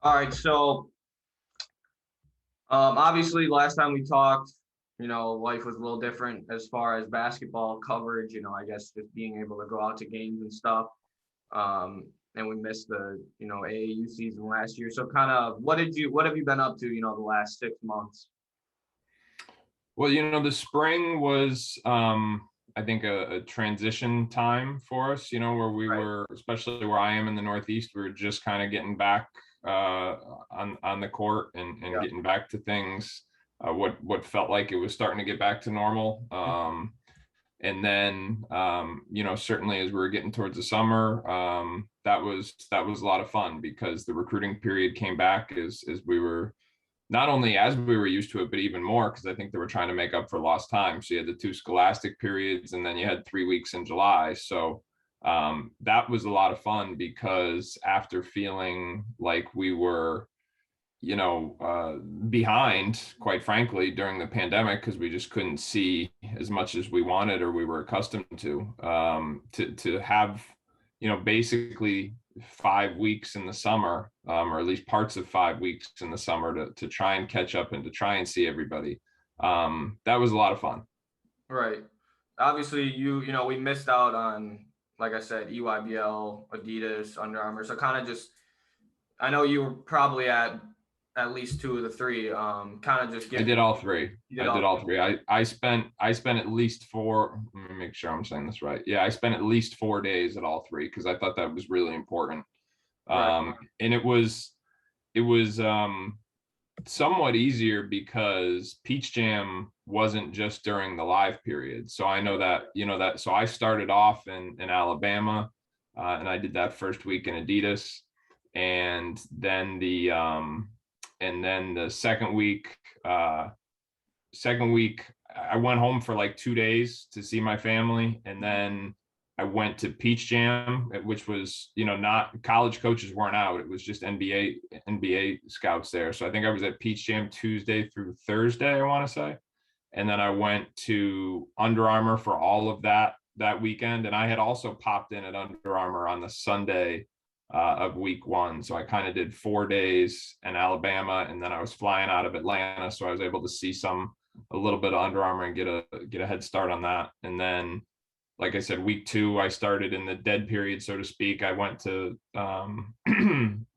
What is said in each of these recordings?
All right, so obviously last time we talked, life was a little different as far as basketball coverage. I guess just being able to go out to games and stuff. And we missed the AAU season last year. So kind of what have you been up to? The last 6 months. Well, the spring was, I think, a transition time for us, where we Right. were, especially where I am in the Northeast, we were just kind of getting back on the court and Yeah. getting back to things, what felt like it was starting to get back to normal. And then, certainly as we were getting towards the summer, that was a lot of fun because the recruiting period came back as we were not only as we were used to it, but even more because I think they were trying to make up for lost time. So you had the two scholastic periods, and then you had 3 weeks in July. So that was a lot of fun because after feeling like we were, behind, quite frankly, during the pandemic because we just couldn't see as much as we wanted or we were accustomed to have, basically 5 weeks in the summer, or at least parts of 5 weeks in the summer to try and catch up and to try and see everybody. That was a lot of fun. Right. Obviously, we missed out on, like I said, EYBL, Adidas, Under Armour. So kind of just, I know you were probably at least two of the three. Kind of just I give me. did all three. You did I did all all three. three. I spent at least four. Let me make sure I'm saying this right. Yeah, I spent at least 4 days at all three because I thought that was really important. Right. And it was somewhat easier because Peach Jam wasn't just during the live period. So I know that, so I started off in Alabama, and I did that first week in Adidas. And then the second week, I went home for like 2 days to see my family. And then I went to Peach Jam, which was, not college coaches weren't out. It was just NBA scouts there. So I think I was at Peach Jam Tuesday through Thursday, I want to say. And then I went to Under Armour for all of that weekend. And I had also popped in at Under Armour on the Sunday of week one. So I kind of did 4 days in Alabama, and then I was flying out of Atlanta. So I was able to see a little bit of Under Armour and get a head start on that. And then, like I said, week two, I started in the dead period, so to speak. I went to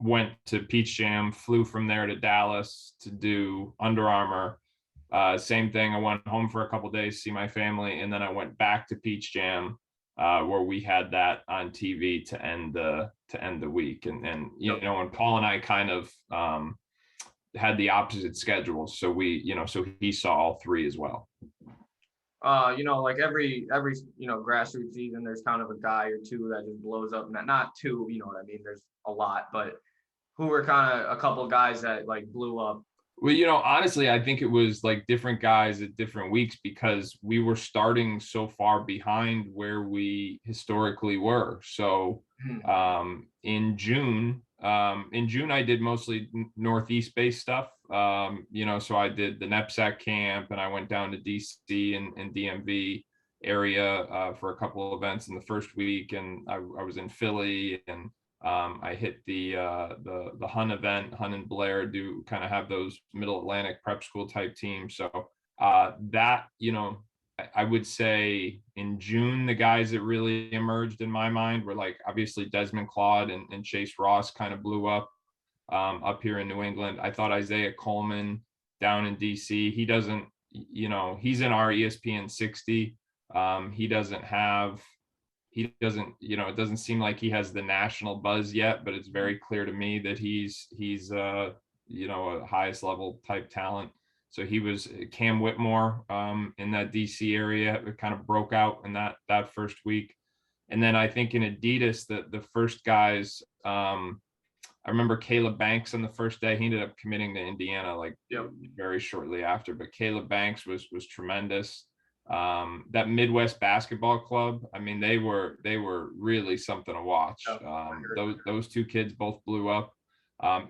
went to Peach Jam, flew from there to Dallas to do Under Armour. Same thing. I went home for a couple of days, see my family, and then I went back to Peach Jam, where we had that on TV to end the week. And Yep. and Paul and I kind of had the opposite schedules, so so he saw all three as well. Like every grassroots season, there's kind of a guy or two that just blows up. Not two, you know what I mean? There's a lot, but who were kind of a couple guys that like blew up. Well, honestly, I think it was like different guys at different weeks because we were starting so far behind where we historically were. So in June, I did mostly Northeast based stuff. So I did the NEPSAC camp and I went down to DC and DMV area for a couple of events in the first week. And I was in Philly, and I hit the Hun event. Hun and Blair do kind of have those Middle Atlantic prep school type teams. So that, I would say in June, the guys that really emerged in my mind were like obviously Desmond Claude and Chase Ross kind of blew up here in New England. I thought Isaiah Coleman down in DC, he doesn't, he's in our ESPN 60. He doesn't have he doesn't, it doesn't seem like he has the national buzz yet, but it's very clear to me that he's a highest level type talent. So he was Cam Whitmore in that DC area. It kind of broke out in that first week. And then I think in Adidas, the first guys, I remember Caleb Banks on the first day. He ended up committing to Indiana like Yep. very shortly after. But Caleb Banks was tremendous. That Midwest Basketball Club, I mean, they were really something to watch. Those two kids both blew up.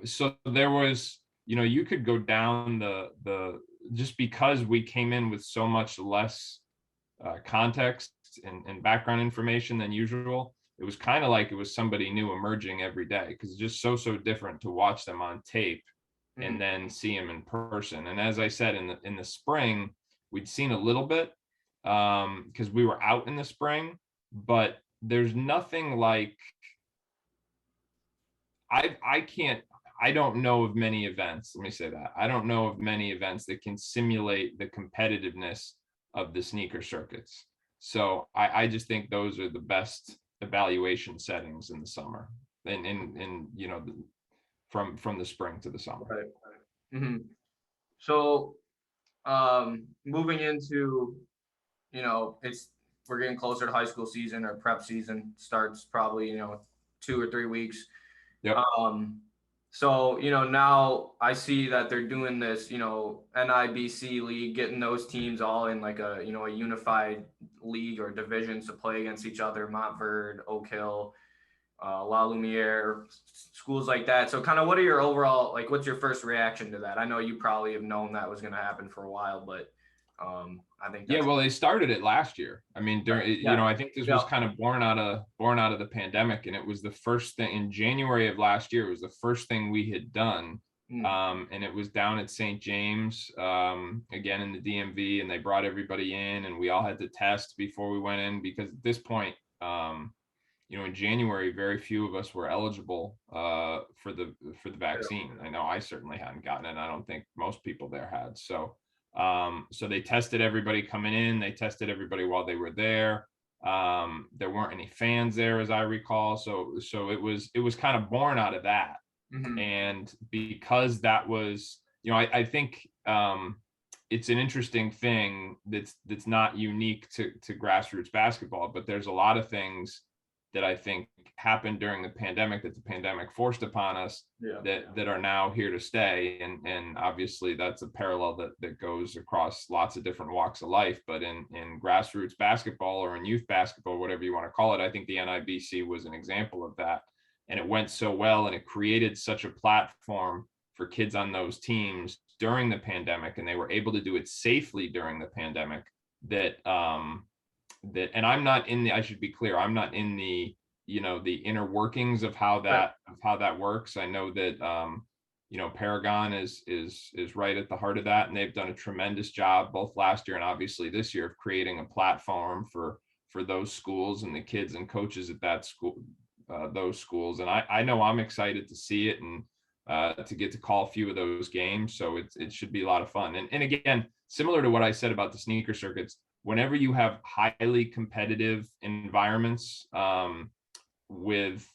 So there was, you could go down the just because we came in with so much less context and background information than usual. it was kind of like it was somebody new emerging every day, because it's just so different to watch them on tape and then see them in person. And as I said, in the spring, we'd seen a little bit because we were out in the spring, but there's nothing like I can't I don't know of many events. Let me say that. I don't know of many events that can simulate the competitiveness of the sneaker circuits. So I just think those are the best evaluation settings in the summer, and you know, from the spring to the summer. Right. Hmm. So moving into, we're getting closer to high school season, or prep season starts probably, 2 or 3 weeks. Yep. So, now I see that they're doing this, NIBC league, getting those teams all in like a unified league or divisions to play against each other, Montverde, Oak Hill, La Lumiere, schools like that. So kind of what are your overall, like, what's your first reaction to that? I know you probably have known that was going to happen for a while, but I think Yeah, that's well, they started it last year. I mean, yeah. I think this was kind of born out of the pandemic, and it was the first thing in January of last year. It was the first thing we had done, and it was down at St. James, again in the DMV, and they brought everybody in, and we all had to test before we went in, because at this point, in January, very few of us were eligible for the vaccine. I know I certainly hadn't gotten it. I don't think most people there had. So they tested everybody coming in. They tested everybody while they were there. There weren't any fans there, as I recall. So it was kind of born out of that. And because that was, I think it's an interesting thing that's not unique to grassroots basketball, but there's a lot of things that I think happened during the pandemic that the pandemic forced upon us, that are now here to stay. And obviously that's a parallel that goes across lots of different walks of life. But in grassroots basketball, or in youth basketball, whatever you want to call it, I think the NIBC was an example of that. And it went so well, and it created such a platform for kids on those teams during the pandemic, and they were able to do it safely during the pandemic, that and I'm not in the, I should be clear, I'm not in the, the inner workings of how that works. I know that Paragon is right at the heart of that, and they've done a tremendous job both last year and obviously this year of creating a platform for those schools and the kids and coaches at that school, those schools. And I know I'm excited to see it, and to get to call a few of those games. So it should be a lot of fun. And again, similar to what I said about the sneaker circuits, whenever you have highly competitive environments, with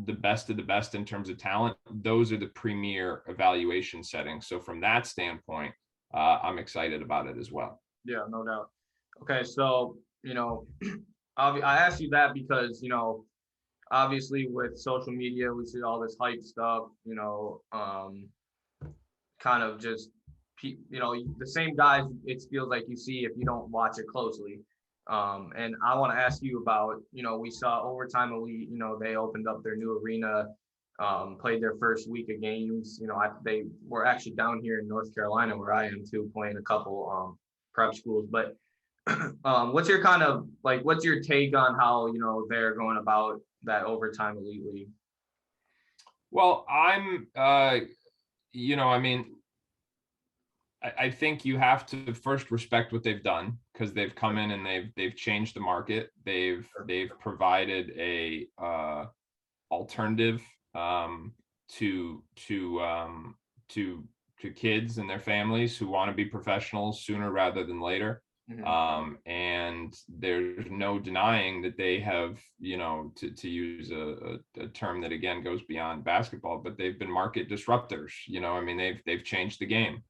the best of the best in terms of talent, those are the premier evaluation settings. So from that standpoint, I'm excited about it as well. Yeah, no doubt. Okay, so I asked you that because obviously with social media we see all this hype stuff, kind of just the same guys it feels like you see if you don't watch it closely. And I want to ask you about, we saw Overtime Elite, they opened up their new arena, played their first week of games. They were actually down here in North Carolina, where I am too, playing a couple prep schools. But what's your what's your take on how, they're going about that Overtime Elite League? Well, I think you have to first respect what they've done, because they've come in and they've changed the market. They've provided a alternative to kids and their families who want to be professionals sooner rather than later. And there's no denying that they have, to use a term that again goes beyond basketball, but they've been market disruptors. They've changed the game.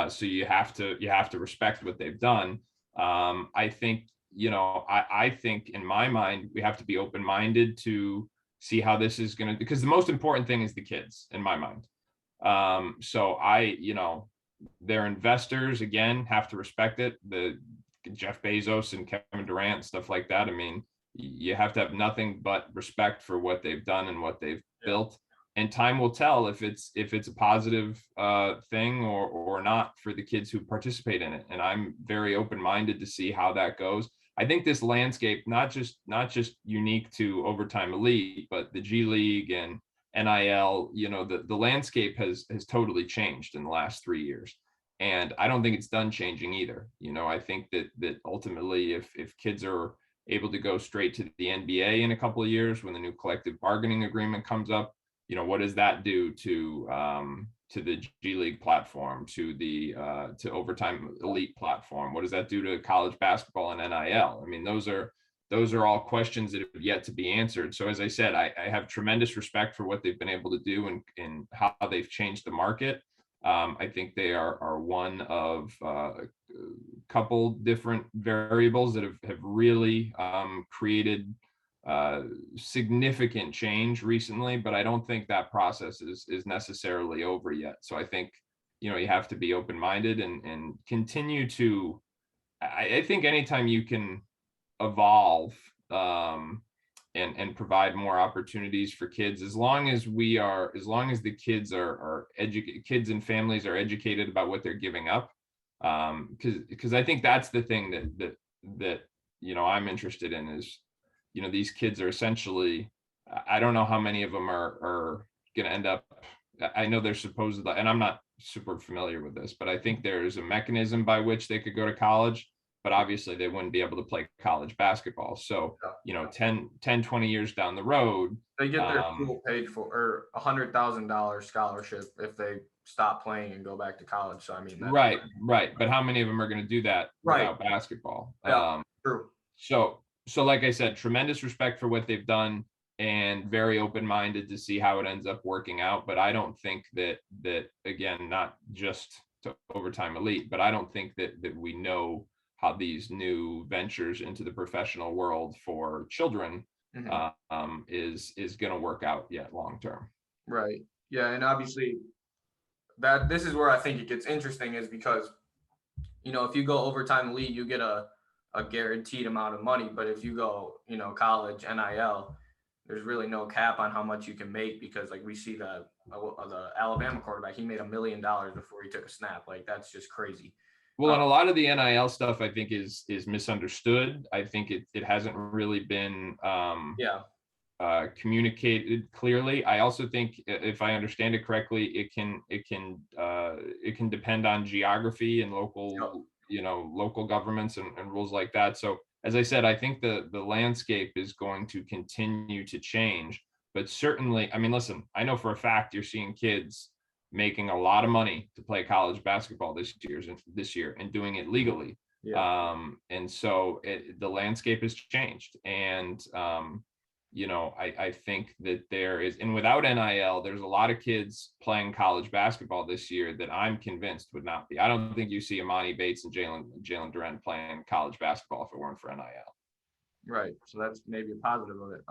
So you have to respect what they've done. I think, I think in my mind, we have to be open-minded to see how this is going to, because the most important thing is the kids in my mind. So their investors, again, have to respect it. The Jeff Bezos and Kevin Durant, stuff like that. You have to have nothing but respect for what they've done and what they've built. And time will tell if it's a positive thing or not for the kids who participate in it. And I'm very open-minded to see how that goes. I think this landscape, not just unique to Overtime Elite, but the G League and NIL, the landscape has totally changed in the last 3 years. And I don't think it's done changing either. I think that ultimately if kids are able to go straight to the NBA in a couple of years when the new collective bargaining agreement comes up, what does that do to the G League platform, to Overtime Elite platform? What does that do to college basketball and NIL? I mean, those are all questions that have yet to be answered. So as I said, I have tremendous respect for what they've been able to do and how they've changed the market. I think they are one of a couple different variables that have really created significant change recently, but I don't think that process is necessarily over yet. So I think, you have to be open-minded and continue to, I think anytime you can evolve and provide more opportunities for kids, as long as the kids are educated, kids and families are educated about what they're giving up. Because I think that's the thing that I'm interested in is, these kids are essentially, I don't know how many of them are going to end up. I know they're supposedly, and I'm not super familiar with this, but I think there's a mechanism by which they could go to college, but obviously they wouldn't be able to play college basketball. So, 10, 20 years down the road, They get their school paid for, or $100,000 scholarship if they stop playing and go back to college. So I mean, that's right. But how many of them are going to do that without basketball? Yeah, true. So like I said, tremendous respect for what they've done and very open-minded to see how it ends up working out. But I don't think that again, not just to Overtime Elite, but I don't think that we know how these new ventures into the professional world for children is going to work out yet long term. Right. Yeah, and obviously this is where I think it gets interesting is because, if you go Overtime Elite, you get a guaranteed amount of money. But if you go, college NIL, there's really no cap on how much you can make because like we see the Alabama quarterback, he made $1 million before he took a snap. Like that's just crazy. Well, and a lot of the NIL stuff I think is misunderstood. I think it hasn't really been communicated clearly. I also think, if I understand it correctly, it can depend on geography and local local governments and rules like that. So as I said, I think the landscape is going to continue to change, but certainly, I mean, listen, I know for a fact you're seeing kids making a lot of money to play college basketball this year and doing it legally. And so the landscape has changed. And, I think that there is, and without NIL, there's a lot of kids playing college basketball this year that I'm convinced would not be. I don't think you see Imani Bates and Jalen Duren playing college basketball if it weren't for NIL. Right. So that's maybe a positive of it.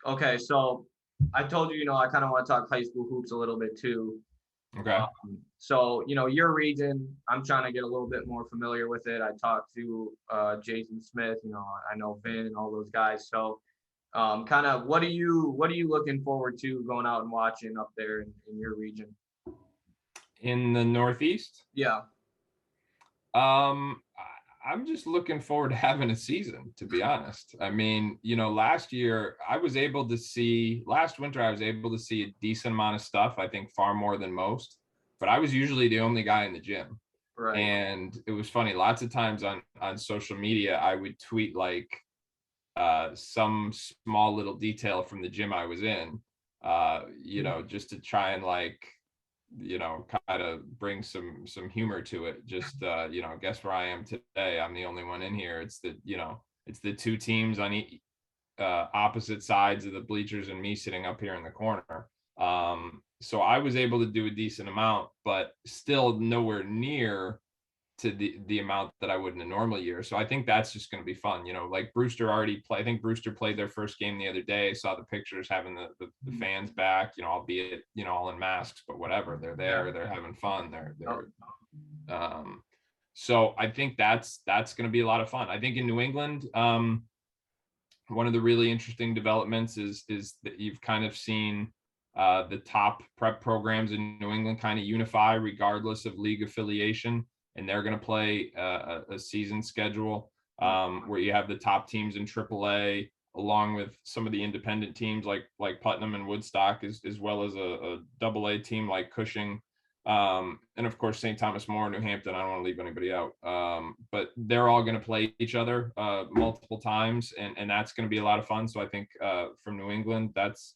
Okay. So I told you, I kind of want to talk high school hoops a little bit too. Okay. So, your region, I'm trying to get a little bit more familiar with it. I talked to Jason Smith, I know Vin and all those guys. So kind of what are you looking forward to going out and watching up there in your region? In the Northeast? Yeah. I'm just looking forward to having a season, to be honest. I mean, last winter, I was able to see a decent amount of stuff, I think far more than most, but I was usually the only guy in the gym. Right. And it was funny. Lots of times on social media, I would tweet like some small little detail from the gym I was in, just to try and like, kind of bring some humor to it. Just, guess where I am today. I'm the only one in here. It's the two teams on opposite sides of the bleachers and me sitting up here in the corner. So I was able to do a decent amount, but still nowhere near to the amount that I would in a normal year. So I think that's just going to be fun. Like Brewster I think Brewster played their first game the other day. I saw the pictures having the fans back, albeit, all in masks, but whatever, they're there, they're having fun. So I think that's going to be a lot of fun. I think in New England, one of the really interesting developments is that you've kind of seen the top prep programs in New England kind of unify regardless of league affiliation. And they're going to play a season schedule. where you have the top teams in AAA, along with some of the independent teams like Putnam and Woodstock, as well as a AA team like Cushing. And of course, St. Thomas More, New Hampton. I don't want to leave anybody out. But they're all going to play each other multiple times, and that's going to be a lot of fun. So I think from New England, that's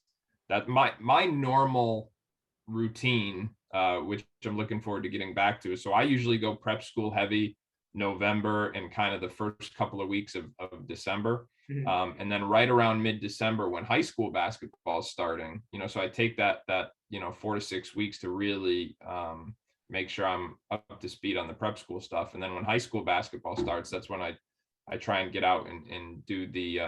my normal routine, which I'm looking forward to getting back to. So I usually go prep school heavy November and kind of the first couple of weeks of December. And then right around mid-December when high school basketball is starting, so I take that 4 to 6 weeks to really make sure I'm up to speed on the prep school stuff. And then when high school basketball starts, that's when I try and get out and do the,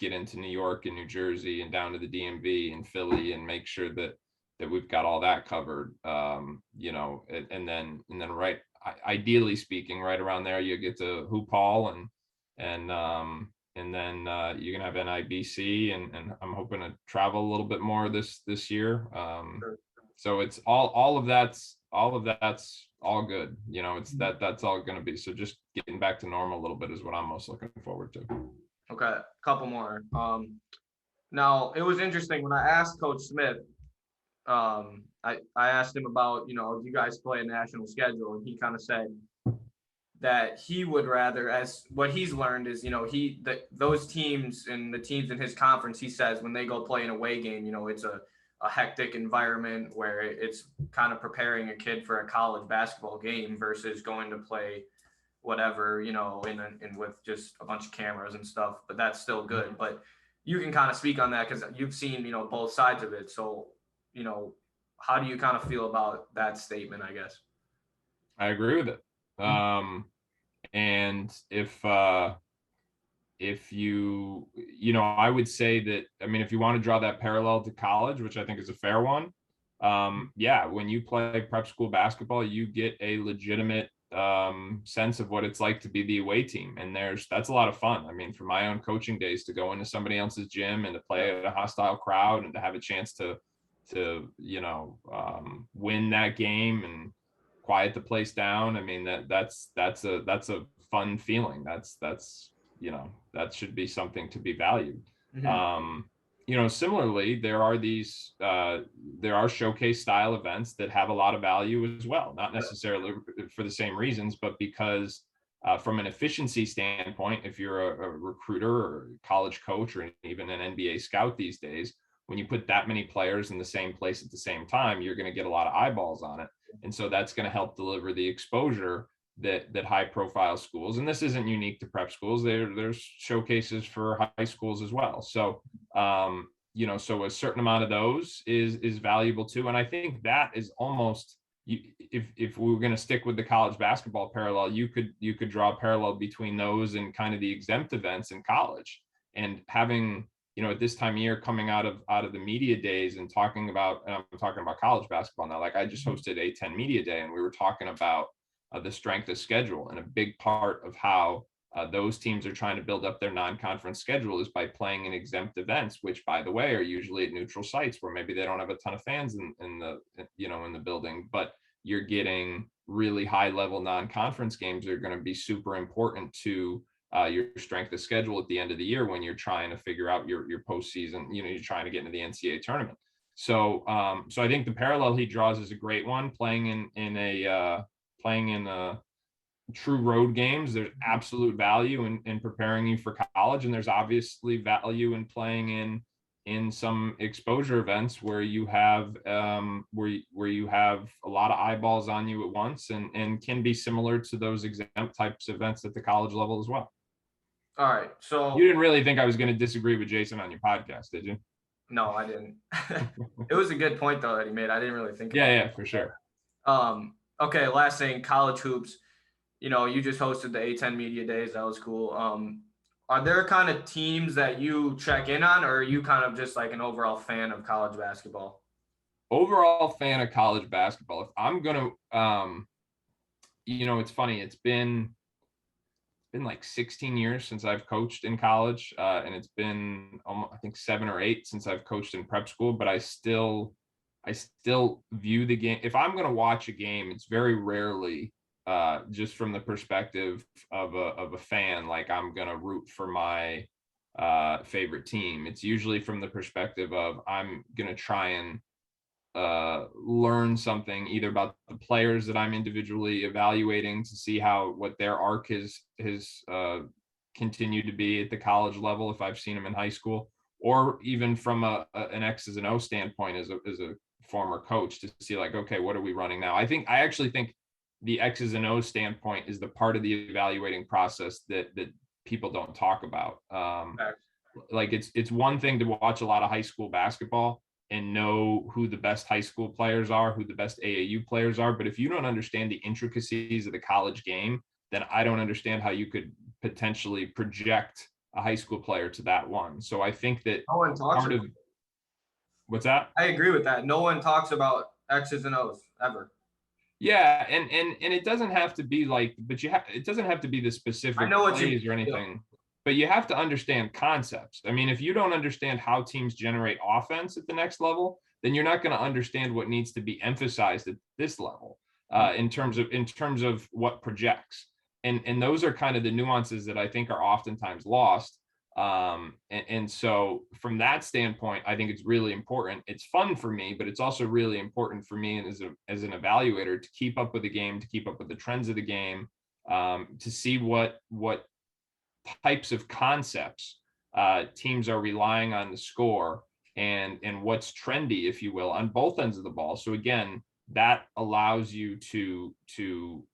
get into New York and New Jersey and down to the DMV and Philly and make sure that we've got all that covered, and then right, ideally speaking, right around there, you get to Hoop Hall and then you're gonna have NIBC, and I'm hoping to travel a little bit more this year. So it's all of that's all good. It's that's all gonna be. So just getting back to normal a little bit is what I'm most looking forward to. Okay, a couple more. Now it was interesting when I asked Coach Smith. I asked him about, do you guys play a national schedule? And he kind of said that he would rather, as what he's learned is, those teams and the teams in his conference, he says when they go play an away game, it's a hectic environment where it's kind of preparing a kid for a college basketball game versus going to play whatever, in with just a bunch of cameras and stuff, but that's still good. But you can kind of speak on that because you've seen, both sides of it. So, how do you kind of feel about that statement, I guess? I agree with it. And if you, I would say that, if you want to draw that parallel to college, which I think is a fair one, when you play prep school basketball, you get a legitimate sense of what it's like to be the away team. And that's a lot of fun. From my own coaching days, to go into somebody else's gym and to play at a hostile crowd and to have a chance to win that game and quiet the place down. That's a fun feeling. That should be something to be valued. Similarly, there are showcase style events that have a lot of value as well, not necessarily for the same reasons, but because from an efficiency standpoint, if you're a recruiter or college coach or even an NBA scout these days, when you put that many players in the same place at the same time, you're going to get a lot of eyeballs on it. And so that's going to help deliver the exposure that high profile schools, and this isn't unique to prep schools, there's showcases for high schools as well. So, so a certain amount of those is valuable too. And I think that is almost, if we were going to stick with the college basketball parallel, you could draw a parallel between those and kind of the exempt events in college, and having, at this time of year, coming out of the media days and talking about, and I'm talking about college basketball now, like I just hosted A10 Media Day, and we were talking about the strength of schedule. And a big part of how those teams are trying to build up their non-conference schedule is by playing in exempt events, which, by the way, are usually at neutral sites where maybe they don't have a ton of fans in the building, but you're getting really high level non-conference games that are going to be super important to your strength of schedule at the end of the year when you're trying to figure out your postseason. You're trying to get into the NCAA tournament. So I think the parallel he draws is a great one. Playing in true road games, there's absolute value in preparing you for college, and there's obviously value in playing in some exposure events where you have where you have a lot of eyeballs on you at once, and can be similar to those exempt types of events at the college level as well. All right, so you didn't really think I was going to disagree with Jason on your podcast, did you? No, I didn't. It was a good point though that he made. I didn't really think about it. Yeah, for sure. Okay, last thing, college hoops. You just hosted the A10 Media Days. That was cool. Are there kind of teams that you check in on, or are you kind of just like an overall fan of college basketball? Overall fan of college basketball. If I'm gonna, it's funny. It's been like 16 years since I've coached in college, and it's been I think 7 or 8 since I've coached in prep school. But I still view the game. If I'm going to watch a game, it's very rarely just from the perspective of a fan, like I'm gonna root for my favorite team. It's usually from the perspective of I'm gonna try and learn something either about the players that I'm individually evaluating to see what their arc has continued to be at the college level if I've seen them in high school, or even from an X's and O standpoint as a former coach to see like, okay, what are we running now? I actually think the X's and O's standpoint is the part of the evaluating process that people don't talk about. Like it's one thing to watch a lot of high school basketball and know who the best high school players are, who the best AAU players are. But if you don't understand the intricacies of the college game, then I don't understand how you could potentially project a high school player to that one. So I think that No one talks part of about. what's that? I agree with that. No one talks about X's and O's ever. Yeah, and it doesn't have to be like, but it doesn't have to be the I specific know what you plays or feel. anything, but you have to understand concepts. I mean, if you don't understand how teams generate offense at the next level, then you're not going to understand what needs to be emphasized at this level in terms of what projects. And those are kind of the nuances that I think are oftentimes lost. And so from that standpoint, I think it's really important. It's fun for me, but it's also really important for me as an evaluator to keep up with the game, to keep up with the trends of the game, to see what types of concepts teams are relying on to score, and what's trendy, if you will, on both ends of the ball. So again, that allows you to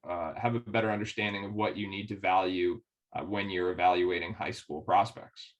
have a better understanding of what you need to value when you're evaluating high school prospects.